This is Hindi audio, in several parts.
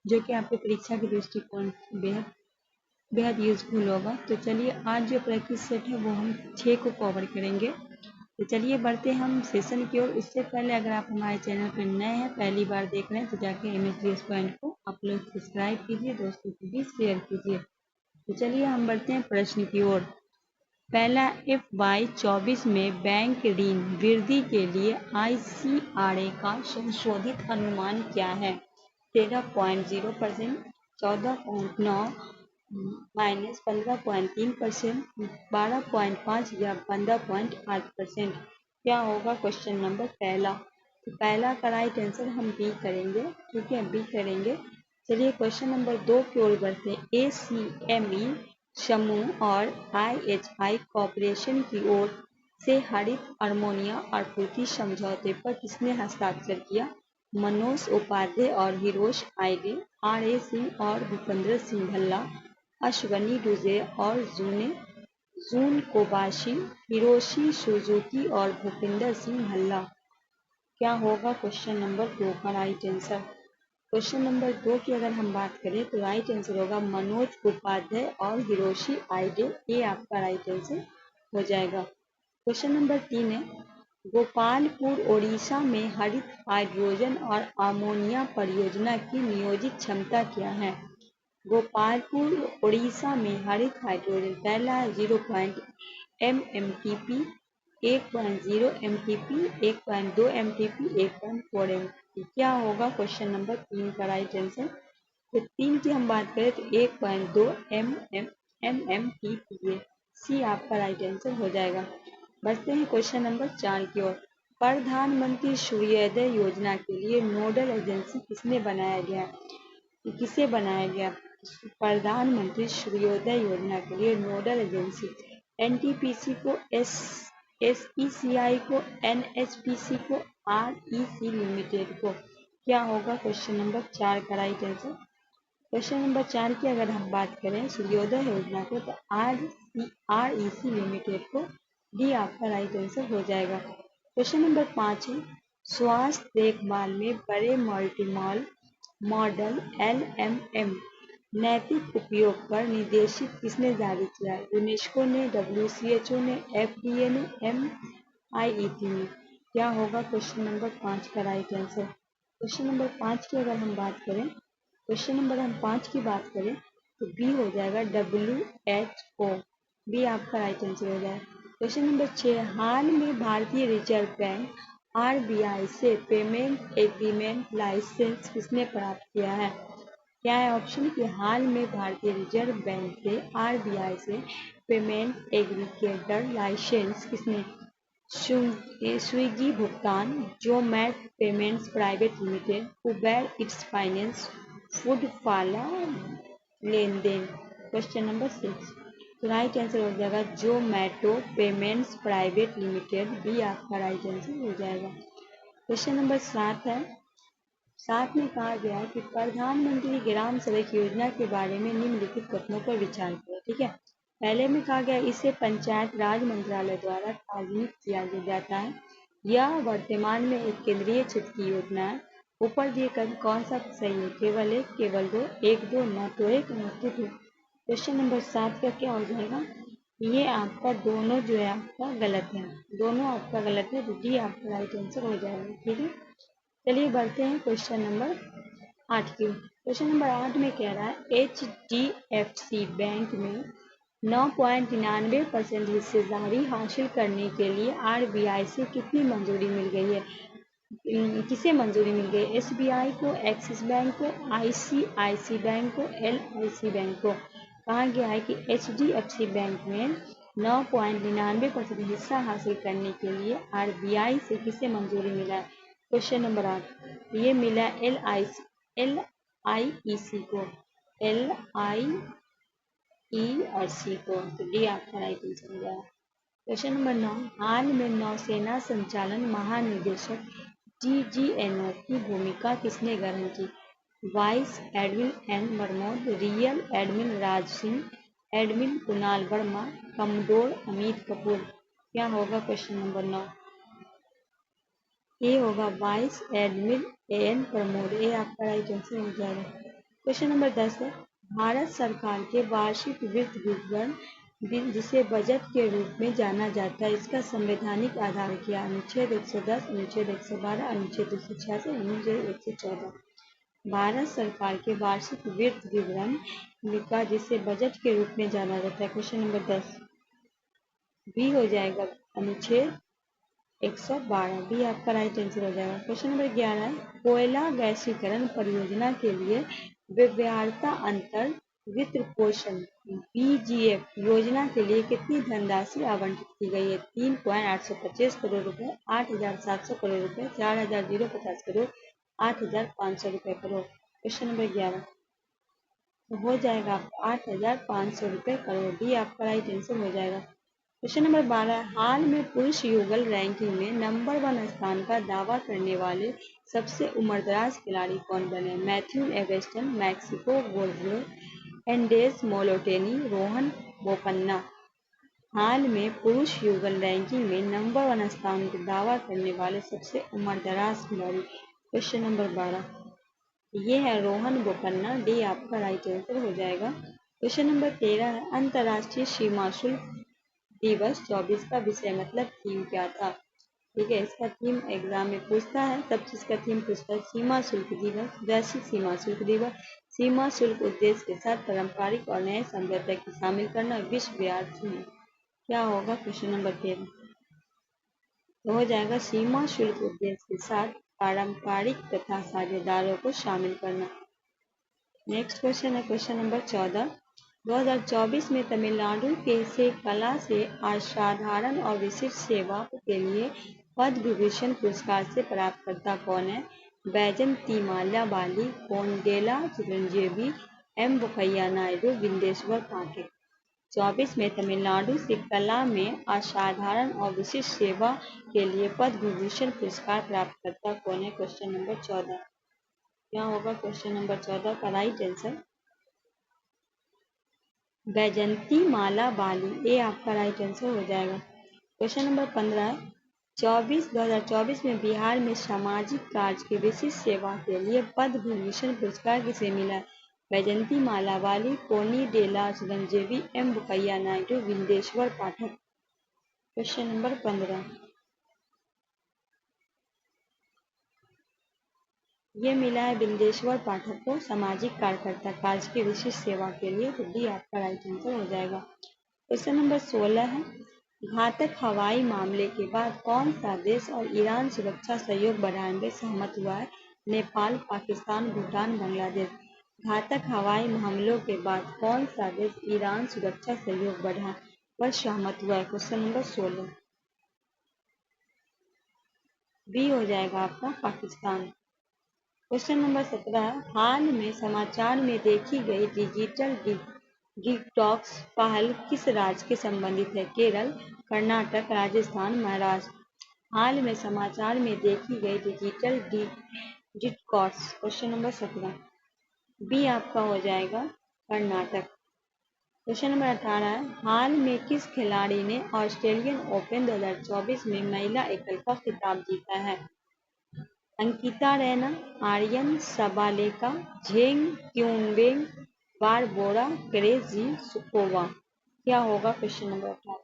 जो कि आपके परीक्षा के दृष्टिकोण से बेहद बेहद यूजफुल होगा। तो चलिए आज जो प्रैक्टिस सेट है वो हम 6 को कवर करेंगे। तो चलिए बढ़ते हैं हम सेशन की ओर। उससे पहले अगर आप हमारे चैनल पर नए हैं, पहली बार देख रहे हैं, तो जाके MSDS पॉइंट को आप लोग सब्सक्राइब कीजिए, दोस्तों के बीच शेयर कीजिए। तो चलिए हम बढ़ते हैं प्रश्न की ओर। पहला, FY 24 में बैंक ऋण वृद्धि के लिए ICRA का संशोधित अनुमान क्या है? 13.0%, 14.9, -15.3%, 12.5 या 15.8%। क्या होगा क्वेश्चन नंबर पहला? तो पहला का राइट आंसर हम बी करेंगे। ठीक है, बी करेंगे। चलिए क्वेश्चन नंबर 2 की ओर बढ़ते हैं। ACME समूह और IHI कॉरपोरेशन की ओर से हरित अमोनिया आपूर्ति समझौते पर किसने हस्ताक्षर किया? मनोज उपाध्याय और हिरोश आइडे, RA सिंह और भूपेंद्र सिंह भल्ला, अश्वनी डुजे और जून कोबाशी, हिरोशी सुजुकी और भूपेंद्र सिंह भल्ला। क्या होगा क्वेश्चन नंबर 2 का राइट आंसर? क्वेश्चन नंबर 2 की अगर हम बात करें तो राइट आंसर होगा मनोज उपाध्याय और हिरोशी आइडे। ये आपका राइट आंसर हो जाएगा। क्वेश्चन नंबर 3 है, गोपालपुर ओडिशा में हरित हाइड्रोजन और अमोनिया परियोजना की नियोजित क्षमता क्या है? गोपालपुर ओडिशा में हरित हाइड्रोजन पहला 0 MMTP, 1.0 MTP, 1.2 MTP, 1.4 MTP। क्या होगा क्वेश्चन नंबर 3 का राइट आंसर? तो 3 की हम बात करें तो 1.2 MMTPA। सी आपका राइट आंसर हो जाएगा। बढ़ते हैं क्वेश्चन नंबर 4 की ओर। प्रधानमंत्री सूर्योदय योजना के लिए नोडल एजेंसी किसने बनाया गया? किसे बनाया गया? प्रधानमंत्री सूर्योदय योजना के लिए नोडल एजेंसी NTPC को, SPCI को, NHPC को, REC लिमिटेड को। क्या होगा क्वेश्चन नंबर 4 का राइट आंसर? क्वेश्चन नंबर 4 की अगर हम बात करें सूर्योदय योजना को तो REC लिमिटेड को। डी आपका राइट आंसर हो जाएगा। क्वेश्चन नंबर 5 है, स्वास्थ्य देखभाल में बड़े मल्टीमॉल मॉडल LMM नैतिक उपयोग पर निर्देशित किसने जारी किया? यूनेस्को ने, WHO ने, FDA ने, MIET ने। क्या होगा क्वेश्चन नंबर 5 का राइट आंसर? क्वेश्चन नंबर 5 की अगर हम बात करें, क्वेश्चन नंबर हम 5 की बात करें तो बी हो जाएगा WHO। बी आपका राइट आंसर हो जाएगा। क्वेश्चन नंबर 6, हाल में भारतीय रिजर्व बैंक RBI से पेमेंट एग्रीमेंट लाइसेंस किसने प्राप्त किया है? क्या है ऑप्शन कि हाल में भारतीय रिजर्व बैंक से RBI से पेमेंट एग्रीगेटर लाइसेंस किसने? स्विगी भुगतान, Zomato payments private limited, Uber it's finance, food फाला लेन देन। क्वेश्चन नंबर 6, तो राइट आंसर हो जाएगा Zomato payments private limited. B आपका राइट आंसर हो जाएगा। क्वेश्चन नंबर 7 है, 7 में कहा गया है कि प्रधानमंत्री ग्राम सड़क योजना के बारे में निम्नलिखित कथनों पर विचार करें। ठीक है, पहले में कहा गया इसे पंचायत राज मंत्रालय द्वारा सार्वजनिक किया जाता है। यह वर्तमान में एक केंद्रीय क्षेत्र की योजना है। ऊपर दिए कौन सा सही है? केवल एक, केवल दो, एक दो, न तो एक न तो दो। क्वेश्चन नंबर 7 का क्या हो जाएगा? ये आपका दोनों जो है आपका गलत है, दोनों आपका गलत है, तो डी आपका राइट आंसर हो जाएगा। ठीक है, चलिए बढ़ते हैं क्वेश्चन नंबर 8 की। क्वेश्चन नंबर 8 में कह रहा है HDFC बैंक में 9.99% हिस्सेदारी हासिल करने के लिए RBI से कितनी मंजूरी मिल गई है? किसे मंजूरी मिल गई? SBI को, एक्सिस बैंक को, ICICI बैंक को, LIC बैंक को। कहा गया है कि HDFC बैंक में 9.99% हिस्सा हासिल करने के लिए RBI से किसे मंजूरी मिला है? क्वेश्चन नंबर 8, ये मिला LIEC को, LIERC को। तो डी आपका राइट आंसर हो जाएगा। क्वेश्चन नंबर 9, हाल में नौसेना संचालन महानिदेशक DGNO की भूमिका किसने ग्रहण की? वाइस एडमिरल N बरमौद, rear admiral Raj Singh, admiral Kunal Verma, commodore Amit Kapoor. क्या होगा क्वेश्चन नंबर 9? ये होगा वाइस एडमिरल N बरमौद। ये आपका राइट आंसर हो जाएगा। क्वेश्चन नंबर 10 है, भारत सरकार के वार्षिक वित्त विवरण जिसे बजट के रूप में जाना जाता है, इसका संवैधानिक आधार क्या? अनुच्छेद 110, अनुच्छेद 112, अनुच्छेद 286, अनुच्छेद 114। भारत सरकार के वार्षिक वित्त विवरण का जिसे बजट के रूप में जाना जाता है। क्वेश्चन नंबर 10 बी हो जाएगा अनुच्छेद 112, बी आपका राइट आंसर हो जाएगा। क्वेश्चन नंबर 11 है, कोयला गैसीकरण परियोजना के लिए व्यवहार्यता अंतर वित्त पोषण बीजीएफ योजना के लिए कितनी धनराशि आवंटित की गई है? 3.825 करोड़ रुपए, 8,700 करोड़ रुपए, 4,050 करोड़, 8,500 रुपए करोड़। क्वेश्चन नंबर 11 तो हो जाएगा आपका 8,500 रुपए करोड़, डी आपका राइट आंसर हो जाएगा। क्वेश्चन नंबर 12, हाल में पुरुष युगल रैंकिंग में नंबर 1 स्थान का दावा करने वाले सबसे उम्रदराज खिलाड़ी कौन बने? Matthew Ebden, Maximo Gonzalez, Andres Molteni, Rohan Bopanna. हाल में पुरुष युगल रैंकिंग में नंबर 1 स्थान का दावा करने वाले सबसे उम्रदराज खिलाड़ी। क्वेश्चन नंबर 12 ये है रोहन बोपन्ना, डी आपका राइट आंसर हो जाएगा। क्वेश्चन नंबर 13 है, अंतर्राष्ट्रीय सीमा शुल्क दिवस 24 का विषय मतलब थीम क्या था? ठीक है, इसका थीम एग्जाम में पूछता है, सब चीज का थीम पूछता है। सीमा शुल्क दिवस, वैश्विक सीमा शुल्क दिवस, सीमा शुल्क उद्देश्य के साथ पारंपरिक और नए समझौते को शामिल करना, विश्व व्यापार थीम। क्या होगा क्वेश्चन नंबर 13? तो हो जाएगा सीमा शुल्क उद्देश्य के साथ पारंपरिक तथा साझेदारों को शामिल करना। नेक्स्ट क्वेश्चन है क्वेश्चन नंबर 14, 2024 में तमिलनाडु के से कला से असाधारण और विशिष्ट सेवा के लिए पद्म विभूषण पुरस्कार से प्राप्तकर्ता कौन है? बैजंतीमाला बाली, कोंडेला चिरंजीवी, एम वेंकैया नायडू, बिंदेश्वर पाठक। 24 में तमिलनाडु से कला में असाधारण और विशिष्ट सेवा के लिए पद्म विभूषण पुरस्कार प्राप्तकर्ता कौन है? क्वेश्चन नंबर 14 क्या होगा क्वेश्चन नंबर 14 का राइट आंसर? बैजंतीमाला बाली, ये आपका राइट आंसर हो जाएगा। क्वेश्चन नंबर 15, 2024 में बिहार में सामाजिक कार्य की विशिष्ट सेवा के लिए पद्म विभूषण पुरस्कार किसे मिला? बैजंतीमाला बाली, कोनिडेला चिरंजीवी, एम वेंकैया नायडू, बिंदेश्वर पाठक। क्वेश्चन नंबर 15 ये मिला है बिंदेश्वर पाठक को सामाजिक कार्यकर्ता कार्य की विशिष्ट सेवा के लिए, तो डी आपका राइट आंसर हो जाएगा। क्वेश्चन नंबर 16 है, घातक हवाई मामले के बाद कौन सा देश और ईरान सुरक्षा सहयोग बढ़ाने में सहमत हुआ है? नेपाल, पाकिस्तान, भूटान, बांग्लादेश। घातक हवाई हमलों के बाद कौन सा देश ईरान सुरक्षा सहयोग बढ़ाने पर सहमत हुआ है? क्वेश्चन नंबर 16 बी हो जाएगा आपका पाकिस्तान। क्वेश्चन नंबर 17, हाल में समाचार में देखी गई डिजिटल डिटॉक्स पहल किस राज्य के संबंधित है? केरल, कर्नाटक, राजस्थान, महाराष्ट्र। हाल में समाचार में देखी गई digital detox, question number 17 B आपका हो जाएगा कर्नाटक। क्वेश्चन नंबर 18 है, हाल में किस खिलाड़ी ने ऑस्ट्रेलियन ओपन 2024 में महिला एकल का खिताब जीता है? Ankita Raina, Aryna Sabalenka, Zheng क्यूनबेंग, बारबोरा केरेजिसकोवा। क्या होगा क्वेश्चन नंबर 18?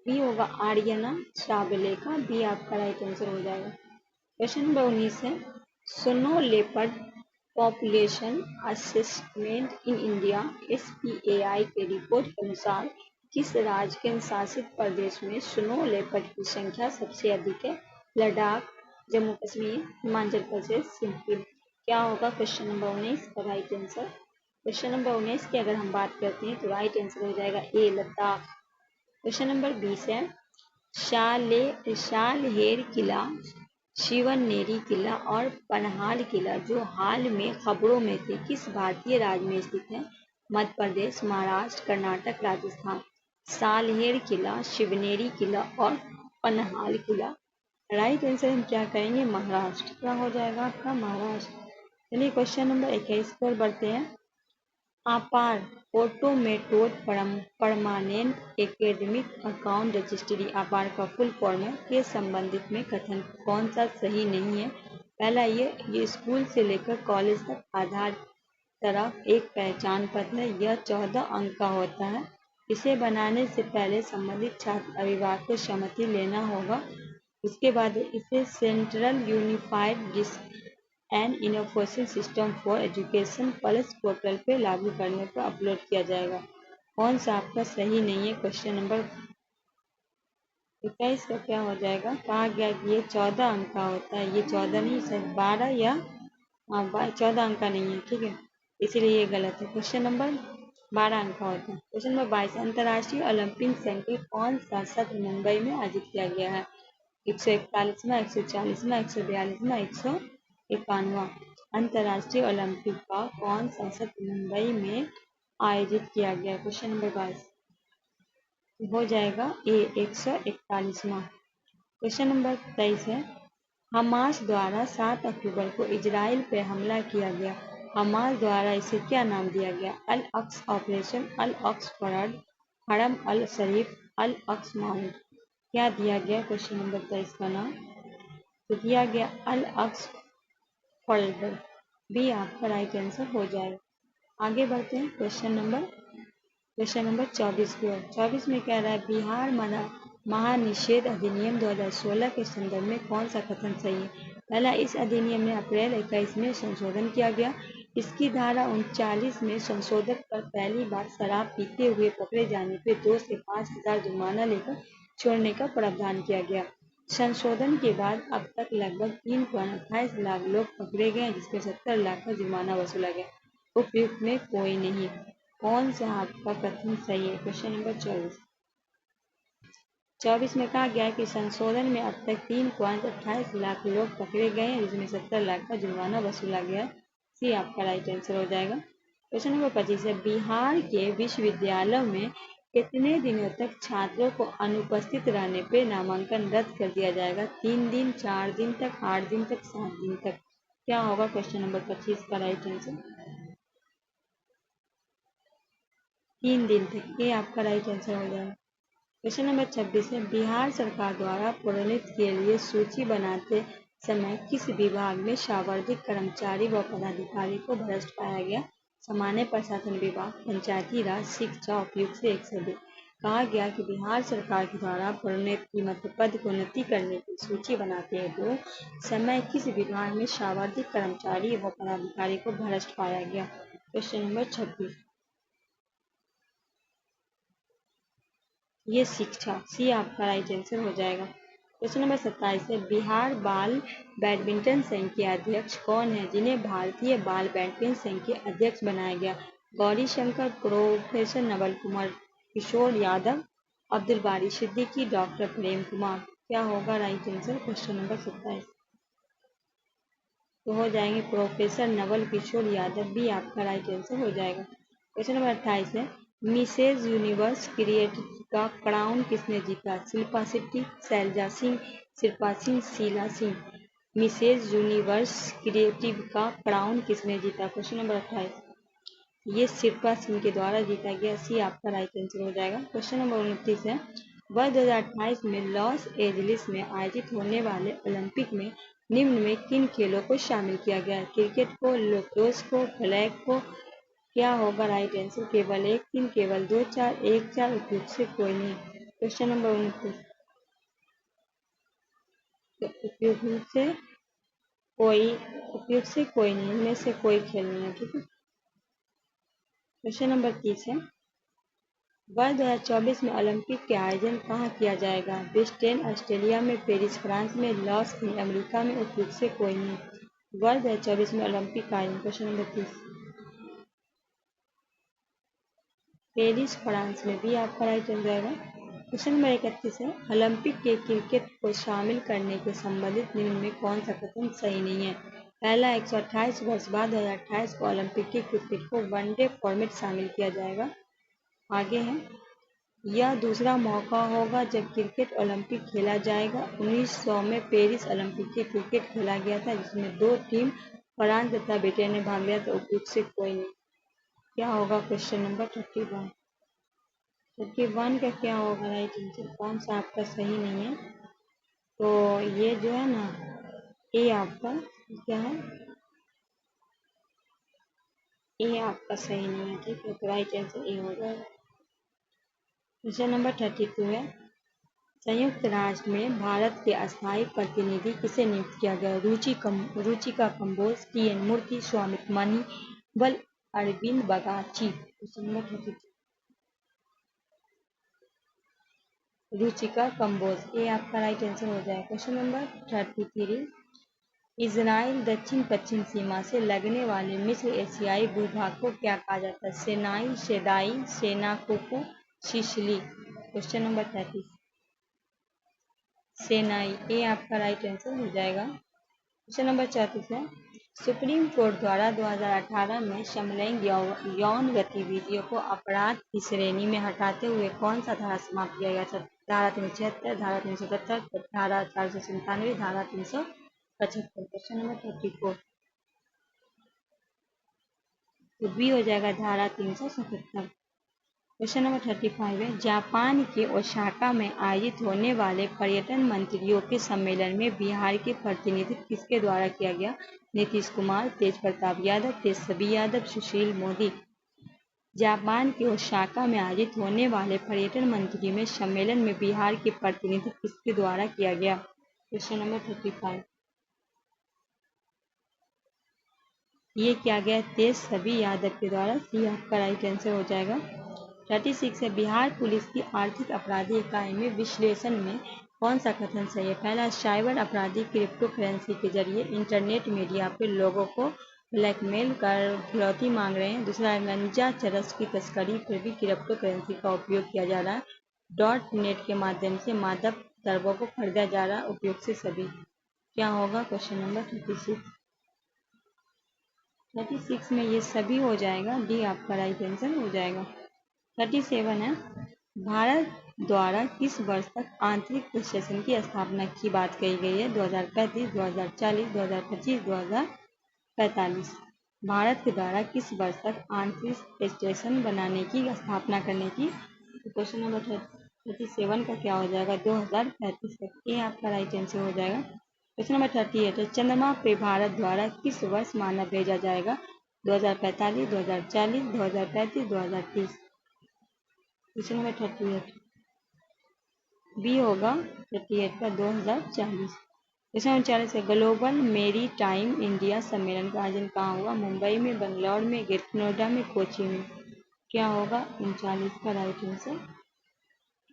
बी होगा आर्यना साबलेका, बी आपका राइट आंसर हो जाएगा। क्वेश्चन नंबर 19 है, snow leopard population assessment in India SPAI के रिपोर्ट के अनुसार किस राज्य के शासित प्रदेश में स्नो लेपर्ड की संख्या सबसे अधिक है? लद्दाख, जम्मू कश्मीर, हिमाचल प्रदेश, सिक्किम। क्या होगा क्वेश्चन नंबर 19 का राइट आंसर? क्वेश्चन नंबर 19 की अगर हम बात करते हैं तो राइट आंसर हो जाएगा ए लद्दाख। क्वेश्चन नंबर 20 है, सालहेर किला, शिवनेरी किला और पनहाल किला जो हाल में खबरों में थे किस भारतीय राज्य में स्थित है? मध्य प्रदेश, महाराष्ट्र, कर्नाटक, राजस्थान। सालहेर किला, शिवनेरी किला और पनहाल किला। राइट आंसर हम क्या करेंगे? महाराष्ट्र। क्या हो जाएगा आपका? महाराष्ट्र। चलिए क्वेश्चन नंबर 21 पर बढ़ते हैं। आपार automated permanent academic account registry, आपार का फुल फॉर्म है, के संबंधित में कथन कौन सा सही नहीं है? पहला ये स्कूल से लेकर कॉलेज तक आधार तरफ एक पहचान पत्र है। यह 14 अंक का होता है। इसे बनाने से पहले संबंधित छात्र अभिभावक को सहमति लेना होगा। उसके बाद इसे central unified and information system for education plus portal पे लागू करने पर अपलोड किया जाएगा। कौन सा आपका सही नहीं है? क्वेश्चन नंबर 21 का क्या हो जाएगा? कहा गया कि ये 14 अंक का होता है। ये 14 नहीं, सर 12 या 14 अंक का नहीं है, ठीक है, इसीलिए ये गलत है। क्वेश्चन नंबर 12 अंक का होता है। क्वेश्चन नंबर 22, अंतर्राष्ट्रीय ओलंपिक संघ के कौन सा सत्र मुंबई में आयोजित किया गया है? 141वां, 140वां, 142वां, 151वां। अंतर्राष्ट्रीय ओलंपिक का कौन सा सत्र मुंबई में आयोजित किया गया? क्वेश्चन नंबर 22 हो जाएगा ए 141वां। क्वेश्चन नंबर 23 है, हमास द्वारा 7 अक्टूबर को इजराइल पर हमला किया गया। हमास द्वारा इसे क्या नाम दिया गया? अल अक्स ऑपरेशन, अल अक्स फरद, हरम अल शरीफ, अल अक्स माउंट। क्या दिया गया क्वेश्चन नंबर 23 का नाम? तो दिया गया अल अक्स फरद। बी आपका राइट आंसर हो जाएगा। आगे बढ़ते हैं क्वेश्चन नंबर 24 की ओर। 24 में कह रहा है, बिहार महानिषेध अधिनियम 2016 के संदर्भ में कौन सा कथन सही है? पहला, इस अधिनियम में अप्रैल 21 में संशोधन किया गया। इसकी धारा 39 में संशोधन पर पहली बार शराब पीते हुए पकड़े जाने पर 2 से 5 हजार जुर्माना लेकर छोड़ने का प्रावधान किया गया। संशोधन के बाद अब तक लगभग 3.28 लाख लोग पकड़े गए, जिसमें 70 लाख का जुर्माना वसूला गया। उपयुक्त में कोई नहीं। कौन सा आपका कथन सही है? क्वेश्चन नंबर 24 में कहा गया है कि संशोधन में अब तक 3.28 लाख लोग पकड़े गए हैं, जिसमें 70 लाख का जुर्माना वसूला गया। सी आपका राइट आंसर हो जाएगा। क्वेश्चन नंबर 25 है, बिहार के विश्वविद्यालयों में कितने दिनों तक छात्रों को अनुपस्थित रहने पर नामांकन रद्द कर दिया जाएगा? 3 दिन, 4 दिन तक, 8 दिन तक, 7 दिन तक। क्या होगा क्वेश्चन नंबर 25 का राइट आंसर? 3 दिन तक। ये आपका राइट आंसर हो जाएगा। क्वेश्चन नंबर 26 है, बिहार सरकार द्वारा प्रोन्नति के लिए सूची बनाते समय किस विभाग में सर्वाधिक कर्मचारी व पदाधिकारी को भ्रष्ट पाया गया? सामान्य प्रशासन विभाग, पंचायती राज, शिक्षा, उपयुक्त से एक से अधिक। कहा गया कि बिहार सरकार के द्वारा प्रोन्नति मतलब पदोन्नति करने की सूची बनाते हुए समय किस विभाग में सर्वाधिक कर्मचारी व पदाधिकारी को भ्रष्ट पाया गया? क्वेश्चन नंबर 26, ये शिक्षा। सी आपका राइट आंसर हो जाएगा। क्वेश्चन नंबर 27 है, बिहार बाल बैडमिंटन संघ के अध्यक्ष कौन है, जिन्हें भारतीय बाल बैडमिंटन संघ के अध्यक्ष बनाया गया? गौरी शंकर, प्रोफेसर नवल कुमार, किशोर यादव, अब्दुल बारी सिद्दीकी, डॉक्टर प्रेम कुमार। क्या होगा राइट आंसर? क्वेश्चन नंबर 27 तो हो जाएंगे प्रोफेसर नवल किशोर यादव। भी आपका राइट आंसर हो जाएगा। क्वेश्चन नंबर 28 है, मिसेज यूनिवर्स क्रिएटिव का क्राउन किसने जीता? Shilpa Shetty, Shailja Singh, Shilpa Singh, Sheela Singh. Mrs Universe creative का क्राउन किसने जीता? क्वेश्चन नंबर 28 ये शिल्पा सिंह के द्वारा जीता गया। सी आपका राइट आंसर हो जाएगा। क्वेश्चन नंबर 29 है, वर्ष 2028 में लॉस एंजलिस में आयोजित होने वाले ओलंपिक में निम्न में किन खेलों को शामिल किया गया है? क्रिकेट को, लैक्रोस को, फ्लैग को। क्या होगा राइट आंसर? केवल 1, 3, केवल 2, 4, 1, 4, उपयुक्त से कोई नहीं। क्वेश्चन नंबर 29 उपयुक्त से कोई नहीं, इनमें से कोई खेल नहीं है, ठीक है। क्वेश्चन नंबर 30 है, वर्ष 2024 में ओलंपिक के आयोजन कहाँ किया जाएगा? ब्रिस्बेन ऑस्ट्रेलिया में, पेरिस फ्रांस में, लॉस अमेरिका में। उपयुक्त से कोई नहीं। वर्ष 2024 में ओलंपिक का आयोजन, क्वेश्चन नंबर 30 पेरिस फ्रांस में। भी आपका राइट हो जाएगा। क्वेश्चन नंबर 31 है, ओलंपिक के क्रिकेट को शामिल करने के संबंधित निम्न में कौन सा कथन सही नहीं है? पहला, 128 वर्ष बाद 2028 को ओलंपिक के क्रिकेट को वनडे फॉर्मेट शामिल किया जाएगा। आगे है, यह दूसरा मौका होगा जब क्रिकेट ओलंपिक खेला जाएगा। 1900 में पेरिस ओलंपिक के क्रिकेट खेला गया था, जिसमें 2 टीम फ्रांस तथा ब्रिटेन ने भाग लिया था। उपयुक्त से कोई नहीं। क्या होगा क्वेश्चन नंबर 31? 31 का क्या होगा राइट आंसर? कौन सा आपका सही नहीं है? तो ये जो है ना, ये आपका क्या है? ए आपका सही नहीं है, ठीक है, तो राइट आंसर ए हो जाएगा। क्वेश्चन नंबर 32 है, संयुक्त राष्ट्र में भारत के अस्थायी प्रतिनिधि किसे नियुक्त किया गया? रुचिका कंबोज, टी.एन. मूर्ति, स्वामित्व मानी, बल अरविंद बगाची। क्वेश्चन नंबर 32, रुचिका कंबोज, ये आपका राइट आंसर हो जाएगा। क्वेश्चन नंबर 33, इजराइल दक्षिण पश्चिम सीमा से लगने वाले मिस्र एशियाई भूभाग को क्या कहा जाता है? सेनाई, शेदाई, सेनाकुकु, सिसिली। क्वेश्चन नंबर 33, सेनाई, ये आपका राइट आंसर हो जाएगा। क्वेश्चन नंबर 34 है, सुप्रीम कोर्ट द्वारा 2018 में समलैंगिक यौन गतिविधियों को अपराध की श्रेणी में हटाते हुए कौन सा धारा समाप्त किया गया था? धारा 376, धारा 377, धारा 497, धारा 375। क्वेश्चन नंबर 34, तो बी हो जाएगा धारा 377। क्वेश्चन नंबर 35 है, जापान के ओसाका में आयोजित होने वाले पर्यटन मंत्रियों के सम्मेलन में बिहार के प्रतिनिधित्व किसके द्वारा किया गया? नीतीश कुमार, तेज प्रताप यादव, तेजस्वी यादव, सुशील मोदी। जापान के ओसाका में आयोजित होने वाले पर्यटन मंत्रियों में सम्मेलन में बिहार के प्रतिनिधित्व किसके द्वारा किया गया? क्वेश्चन नंबर 35, ये किया गया तेजस्वी यादव के द्वारा। सी आपका राइट आंसर हो जाएगा। 36 है, बिहार पुलिस की आर्थिक अपराधी इकाई में विश्लेषण में कौन सा कथन सही है? पहला, साइबर अपराधी क्रिप्टो करेंसी के जरिए इंटरनेट मीडिया पर लोगों को ब्लैकमेल कर फिरौती मांग रहे हैं। दूसरा, गांजा चरस की तस्करी पर भी क्रिप्टो करेंसी का उपयोग किया जा रहा है। डॉट नेट के माध्यम से मादक द्रव्यों को खरीदा जा रहा है। उपयोग से सभी, क्या होगा? क्वेश्चन नंबर 36 में ये सभी हो जाएगा। डी आपका राइट आंसर हो जाएगा। 37 है, भारत द्वारा किस वर्ष तक आंतरिक स्टेशन की स्थापना की बात कही गई है? 2035, 2040, 2025, 2045। भारत के द्वारा किस वर्ष तक आंतरिक स्टेशन बनाने की स्थापना करने की? तो क्वेश्चन नंबर 37 का क्या हो जाएगा? 2035 तक। ये आपका राइट आंसर हो जाएगा। क्वेश्चन नंबर 38 है, चंद्रमा पे भारत द्वारा किस वर्ष मानव भेजा जाएगा? 2045, 2040, 2035, 2030। क्वेश्चन नंबर 38 बी होगा 38 का 2040। क्वेश्चन नंबर 40 है, ग्लोबल मेरी टाइम इंडिया सम्मेलन का आयोजन कहाँ हुआ? मुंबई में, बंगलौर में, ग्रेटर नोएडा में, कोची में। क्या होगा? 39 का राइट आंसर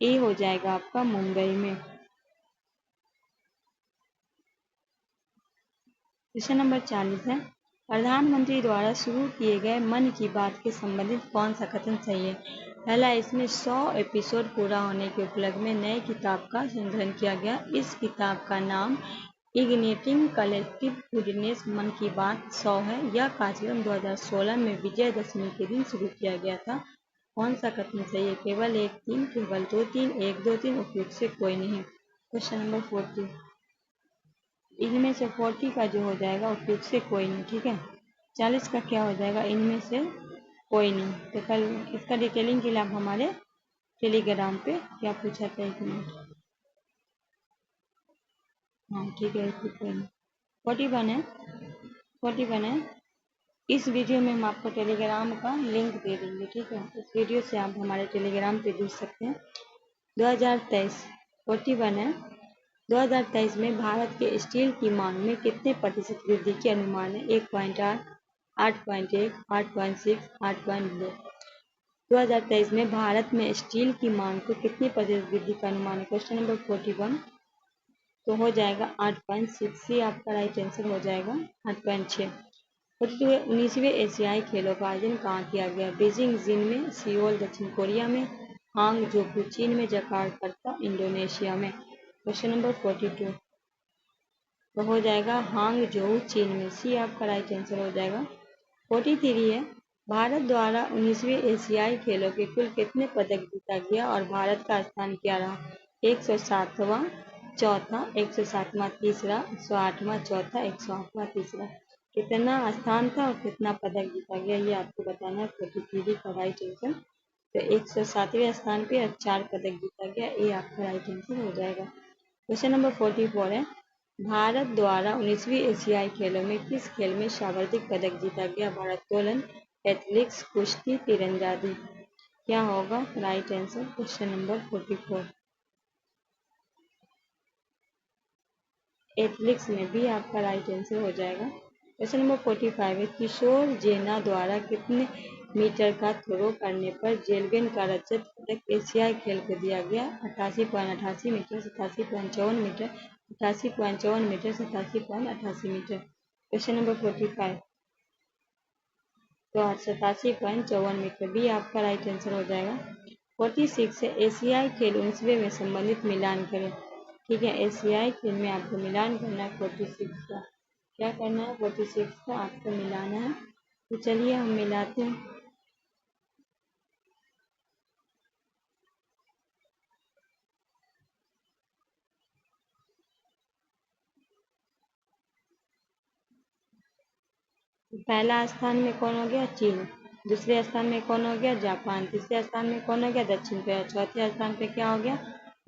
ए हो जाएगा आपका, मुंबई में। क्वेश्चन नंबर 40 है, प्रधानमंत्री द्वारा शुरू किए गए मन की बात के संबंधित कौन सा कथन सही है? पहला, इसमें 100 एपिसोड पूरा होने के उपलक्ष्य में नए किताब का संकलन किया गया। इस किताब का नाम इग्निटिंग कलेक्टिव गुडनेस मन की बात 100 है। यह कार्यक्रम 2016 में विजयदशमी के दिन शुरू किया गया था। कौन सा कथन सही है? केवल 1 3, केवल 2 3, 1 2 3, उपयुक्त से कोई नहीं। क्वेश्चन नंबर 40, इनमें से 40 का जो हो जाएगा उपयुक्त से कोई नहीं, ठीक है। 40 का क्या हो जाएगा? इनमें से कोई नहीं। तो कल इसका डिटेलिंग के लिए आप हमारे टेलीग्राम पे क्या पूछा था, 1 मिनट। हाँ ठीक है, कोई नहीं। 41 है, 41 है, इस वीडियो में हम आपको टेलीग्राम का लिंक दे देंगे, ठीक है। इस वीडियो से आप हमारे टेलीग्राम पे जुड़ सकते हैं। 2023, 41 है, 2023 में भारत के स्टील की मांग में कितने प्रतिशत वृद्धि के अनुमान है? 1.8, 8.1, 8.6, 8.2। 2023 में भारत में स्टील की मांग को कितने प्रतिशत वृद्धि का अनुमान है? क्वेश्चन नंबर 41, तो हो जाएगा 8.6। ये आपका राइट आंसर हो जाएगा 8.6। 19वें एशियाई खेलों का आयोजन कहाँ किया गया? बीजिंग चीन में, सियोल दक्षिण कोरिया में, हांगझोउ चीन में, जकार्ता इंडोनेशिया में। क्वेश्चन नंबर 42, तो हो जाएगा हांगझोउ चीन में। सी आपका राइट आंसर हो जाएगा। 43 है, भारत द्वारा 19वें एशियाई खेलों के कुल कितने पदक जीता गया और भारत का स्थान क्या रहा? 107वां, चौथा, 107वां तीसरा, 108वां चौथा, 108वां तीसरा। कितना स्थान था और कितना पदक जीता गया, ये आपको बताना है। 43 का राइट आंसर, तो 107वें स्थान पे 4 पदक जीता गया। ये आपका राइट आंसर हो जाएगा। क्वेश्चन नंबर 44 है, भारत द्वारा 19वीं एशियाई खेलों में किस खेल में सर्वाधिक पदक जीता गया? भारोत्तोलन, एथलेटिक्स, कुश्ती, तीरंदाजी। क्या होगा right answer question number 44। Athletics में भी आपका राइट आंसर हो जाएगा। क्वेश्चन नंबर 45 है किशोर जेना द्वारा कितने मीटर का थ्रो करने पर जेवलिन का रजत पदक एशियाई खेल को दिया गया? 88.88 metre, 87.54 metre, 88.54 metre, 87.88 metre. Question number 45 तो 87.54 मीटर भी आपका राइट आंसर हो जाएगा। 46 है एशियाई खेल 19वें में संबंधित मिलान करें। ठीक है, एशियाई खेल में आपको मिलान करना है 46 का। क्या करना है? 46 का आपको मिलाना है। तो चलिए हम मिलाते हैं। पहला स्थान में कौन हो गया? चीन। दूसरे स्थान में कौन हो गया? जापान। तीसरे स्थान में कौन हो गया? दक्षिण कोरिया। चौथे स्थान पे क्या हो गया?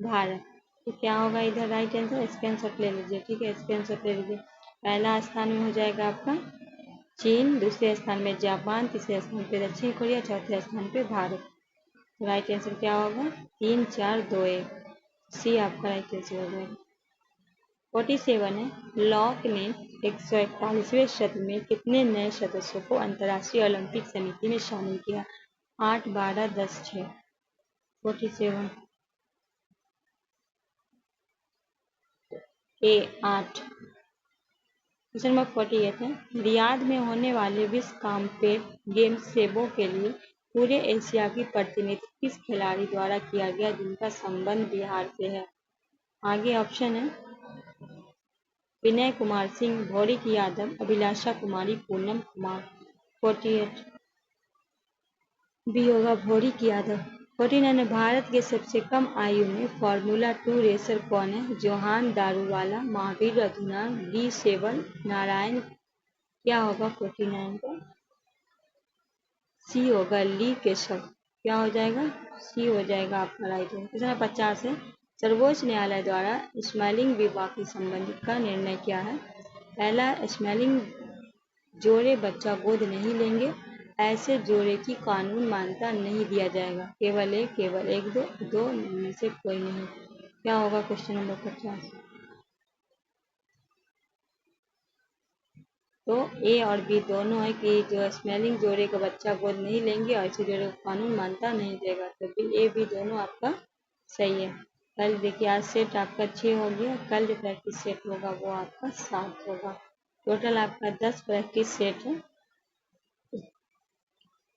भारत। तो क्या होगा इधर राइट आंसर? स्क्रीनशॉट ले लीजिए। ठीक है, स्क्रीनशॉट ले लीजिए। पहला स्थान में हो जाएगा आपका चीन, दूसरे स्थान में जापान, तीसरे स्थान पे दक्षिण कोरिया, चौथे स्थान पे भारत। राइट आंसर क्या होगा? 3, 4, 2, 1 सी आपका राइट आंसर हो जाएगा। 47 है लॉक ने 141वें सत्र में कितने नए सदस्यों को अंतर्राष्ट्रीय ओलंपिक समिति में शामिल किया? 8, 12, 10, 6। 47 ए 8। क्वेश्चन नंबर 48 है रियाद में होने वाले विश्व कॉमनवेल्थ गेम्स सेबों के लिए पूरे एशिया की प्रतिनिधित्व किस खिलाड़ी द्वारा किया गया जिनका संबंध बिहार से है? आगे ऑप्शन है विनय कुमार सिंह, भौरिक यादव, अभिलाषा कुमारी, पूनम कुमार। 48 बी होगा भौरिक यादव। 49 भारत के सबसे कम आयु में फार्मूला 2 रेसर कौन है? जोहान दारूवाला, महावीर अधुना, डी सेवल, नारायण। क्या होगा 49 का? सी होगा ली केशव। क्या हो जाएगा? सी हो जाएगा आपका राइट आंसर। क्वेश्चन 50 है सर्वोच्च न्यायालय द्वारा स्मैलिंग विवाह के संबंधित का निर्णय क्या है? पहला, स्मैलिंग जोड़े बच्चा गोद नहीं लेंगे, ऐसे जोड़े की कानून मान्यता नहीं दिया जाएगा। केवल एक, दो में से कोई नहीं। क्या होगा क्वेश्चन नंबर 50? तो ए और बी दोनों है कि जो स्मेलिंग जोड़े का बच्चा गोद नहीं लेंगे और ऐसे जोड़े को कानून मानता नहीं देगा। तो बी ए बी दोनों आपका सही है। कल देखिए आज सेट आपका 6 हो गया, कल जो प्रैक्टिस सेट होगा वो आपका 7 होगा। टोटल आपका 10 प्रैक्टिस सेट है।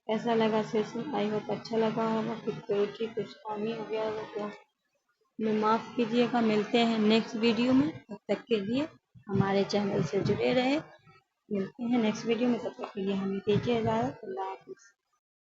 कैसा लगा सेशन? आई होप अच्छा लगा होगा। कुछ त्रुटि कुछ कमी हो गया होगा तो हमें माफ़ कीजिएगा। मिलते हैं नेक्स्ट वीडियो में, तब तक के लिए हमारे चैनल से जुड़े रहे। मिलते हैं नेक्स्ट वीडियो में, तब तक के लिए हमें दीजिए इजाज़त। अल्लाह हाफ़िज़।